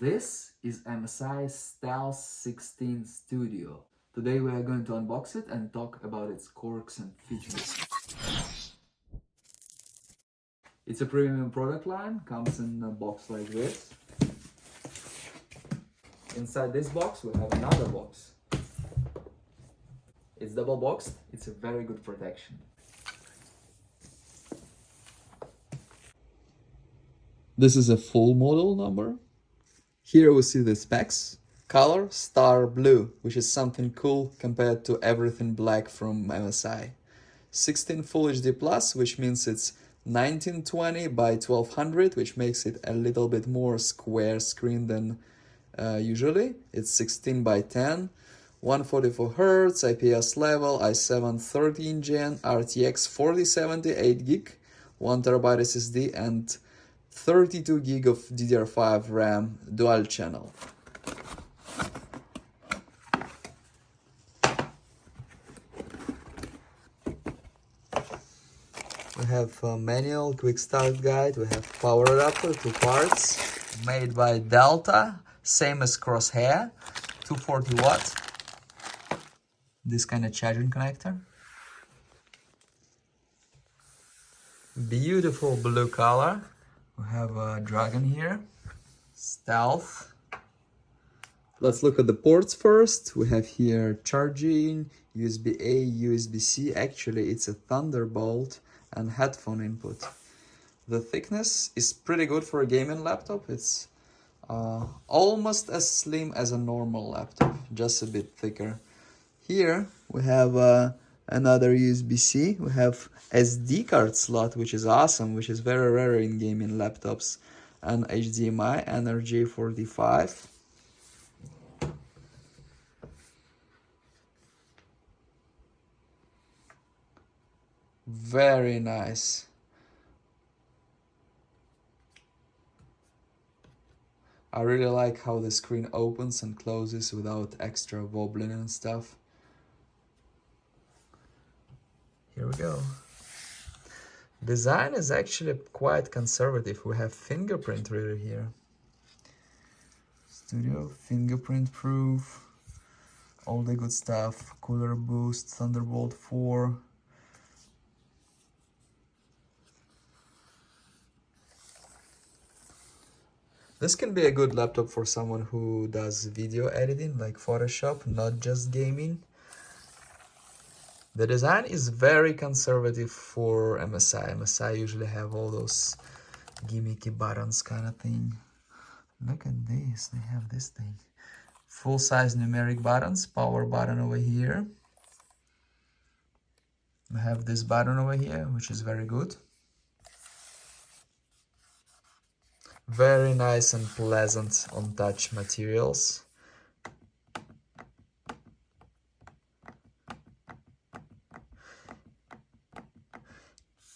This is MSI Stealth 16 Studio. Today we are going to unbox it and talk about its quirks and features. It's a premium product line, comes in a box like this. Inside this box we have another box. It's double boxed, it's a very good protection. This is a full model number. Here we see the specs. Color, star blue, which is something cool compared to everything black from MSI. 16 Full HD Plus, which means it's 1920 by 1200, which makes it a little bit more square screen than usually. It's 16 by 10, 144 Hz, IPS level, i7 13 Gen, RTX 4070, 8 gig, 1 TB SSD, and 32 gig of DDR5 RAM dual channel. We have a manual quick start guide, we have power adapter, 2 parts, made by Delta, same as Crosshair, 240 watts. This kind of charging connector. Beautiful blue color. We have a dragon here, Stealth. Let's look at the ports first. We have here charging, USB-A, USB-C. Actually, it's a Thunderbolt and headphone input. The thickness is pretty good for a gaming laptop. It's almost as slim as a normal laptop, just a bit thicker. Here we have another USB-C. We have SD card slot, which is awesome, which is very rare in gaming laptops, and HDMI and RJ45. Very nice. I really like how the screen opens and closes without extra wobbling and stuff. Here we go. Design is actually quite conservative. We have fingerprint reader here. Studio, fingerprint proof, all the good stuff. Cooler boost, Thunderbolt 4. This can be a good laptop for someone who does video editing like Photoshop, not just gaming. The design is very conservative for MSI. MSI usually have all those gimmicky buttons kind of thing. Look at this, they have this thing. Full-size numeric buttons, power button over here. We have this button over here, which is very good. Very nice and pleasant on touch materials.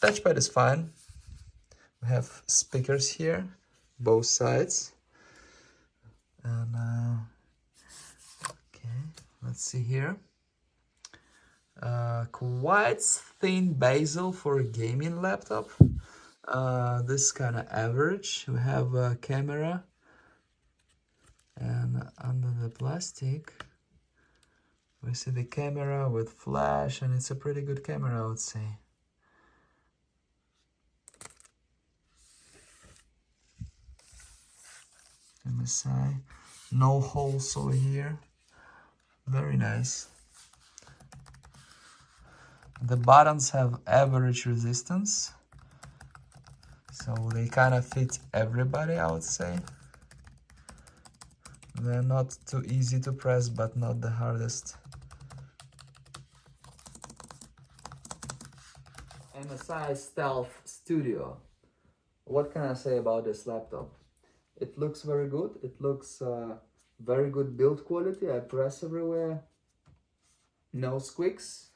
Touchpad is fine. We have speakers here, both sides. And okay, let's see here. Quite thin bezel for a gaming laptop. This kind of average. We have a camera, and under the plastic we see the camera with flash, and it's a pretty good camera, I would say. MSI, no holes over here, very nice. The buttons have average resistance, so they kind of fit everybody, I would say. They're not too easy to press, but not the hardest. MSI Stealth Studio. What can I say about this laptop? It looks very good. It looks very good build quality. I press everywhere. No squeaks.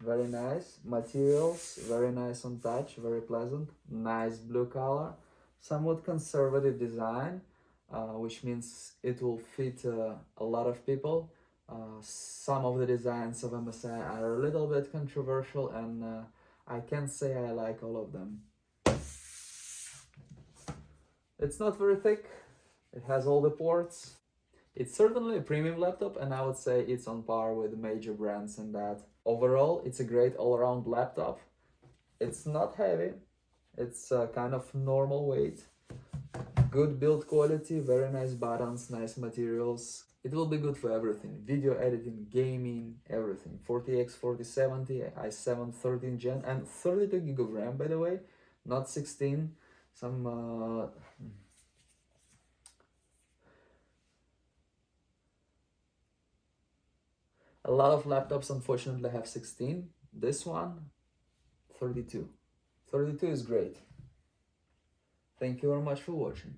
Very nice. Materials, very nice on touch, very pleasant. Nice blue color. Somewhat conservative design, which means it will fit a lot of people. Some of the designs of MSI are a little bit controversial, and I can't say I like all of them. It's not very thick, It has all the ports. It's certainly a premium laptop, and I would say it's on par with major brands in that. Overall, it's a great all-around laptop. It's not heavy. It's kind of normal weight. Good build quality, very nice buttons, nice materials. It will be good for everything. Video editing, gaming, everything. 40X 4070, i7 13 Gen, and 32 gig of RAM, by the way, not 16. Some a lot of laptops unfortunately have 16. This one, 32. 32 is great. Thank you very much for watching.